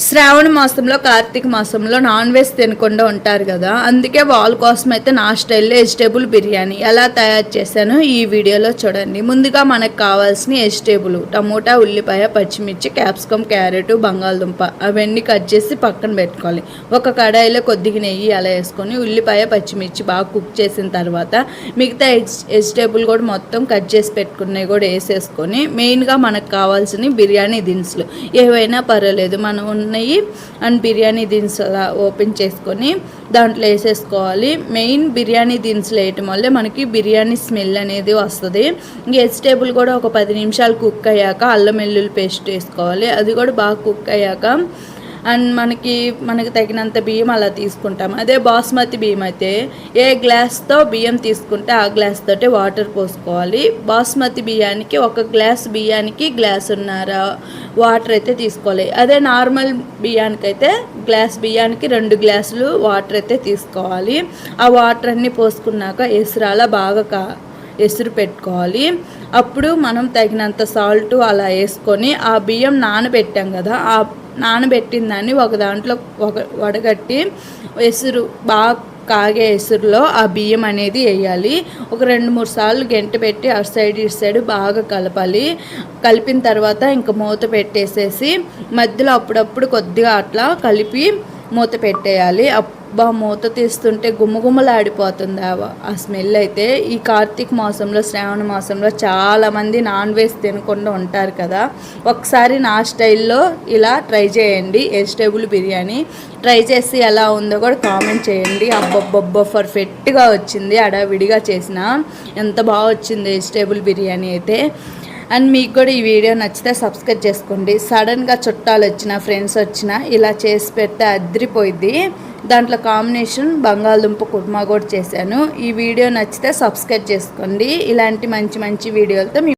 శ్రావణ మాసంలో కార్తీక మాసంలో non veg తినకుండా ఉంటారు కదా, అందుకే వాళ్ళ కోసం అయితే నా స్టైల్లో వెజిటేబుల్ బిర్యానీ ఎలా తయారు చేశానో ఈ వీడియోలో చూడండి. ముందుగా మనకు కావాల్సిన వెజిటేబుల్ టమోటా, ఉల్లిపాయ, పచ్చిమిర్చి, క్యాప్సికమ్, క్యారెట్, బంగాళదుంప అవన్నీ కట్ చేసి పక్కన పెట్టుకోవాలి. ఒక కడాయిలో కొద్దిగా నెయ్యి అలా వేసుకొని ఉల్లిపాయ, పచ్చిమిర్చి బాగా కుక్ చేసిన తర్వాత మిగతా వెజిటేబుల్ కూడా మొత్తం కట్ చేసి పెట్టుకున్నవి కూడా వేసేసుకొని మెయిన్గా మనకు కావాల్సిన బిర్యానీ దినుసులు ఏవైనా పర్వాలేదు మనం ఉన్నాయి అండ్ బిర్యానీ దినుసు అలా ఓపెన్ చేసుకొని దాంట్లో వేసేసుకోవాలి. మెయిన్ బిర్యానీ దినుసులు వేయటం వల్లే మనకి బిర్యానీ స్మెల్ అనేది వస్తుంది. వెజిటేబుల్ కూడా ఒక 10 నిమిషాలు కుక్ అయ్యాక అల్లం వెల్లుల్లి పేస్ట్ వేసుకోవాలి. అది కూడా బాగా కుక్ అయ్యాక అండ్ మనకి తగినంత బియ్యం అలా తీసుకుంటాం. అదే బాస్మతి బియ్యం అయితే ఏ గ్లాస్తో బియ్యం తీసుకుంటే ఆ గ్లాస్ తోటి వాటర్ పోసుకోవాలి. బాస్మతి బియ్యానికి ఒక గ్లాస్ బియ్యానికి గ్లాసున్నర వాటర్ అయితే తీసుకోవాలి. అదే నార్మల్ బియ్యానికైతే గ్లాస్ బియ్యానికి 2 గ్లాసులు వాటర్ అయితే తీసుకోవాలి. ఆ వాటర్ అన్నీ పోసుకున్నాక ఎసురాల బాగా ఎసురు పెట్టుకోవాలి. అప్పుడు మనం తగినంత సాల్ట్ అలా వేసుకొని ఆ బియ్యం నానబెట్టాం కదా, ఆ నానబెట్టిన దాన్ని ఒక దాంట్లో వడగట్టి ఎసురు బాగా కాగే ఎసురులో ఆ బియ్యం అనేది వేయాలి. ఒక 2-3 సార్లు గంట పెట్టి అటు సైడ్ ఇటు సైడ్ బాగా కలపాలి. కలిపిన తర్వాత ఇంకా మూత పెట్టేసేసి మధ్యలో అప్పుడప్పుడు కొద్దిగా అట్లా కలిపి మూత పెట్టేయాలి. అబ్బా మూత తీస్తుంటే గుమ్మగుమ్మలాడిపోతుంది ఆ స్మెల్ అయితే. ఈ కార్తీక మాసంలో శ్రావణ మాసంలో చాలామంది నాన్ వెజ్ తినకుండా ఉంటారు కదా, ఒకసారి నా స్టైల్లో ఇలా ట్రై చేయండి వెజిటేబుల్ బిర్యానీ. ట్రై చేసి ఎలా ఉందో కూడా కామెంట్ చేయండి. అబ్బబ్బబ్బో పర్ఫెక్ట్గా వచ్చింది. అడావిడిగా చేసిన ఎంత బాగా వచ్చింది వెజిటేబుల్ బిర్యానీ అయితే. అండ్ మీకు కూడా ఈ వీడియో నచ్చితే సబ్స్క్రైబ్ చేసుకోండి. సడన్గా చుట్టాలు వచ్చినా ఫ్రెండ్స్ వచ్చినా ఇలా చేసి పెడితే అదిరిపోయింది. దాంట్లో కాంబినేషన్ బంగాళదుంప కుర్మా కూడా చేశాను. ఈ వీడియో నచ్చితే సబ్స్క్రైబ్ చేసుకోండి. ఇలాంటి మంచి మంచి వీడియోలతో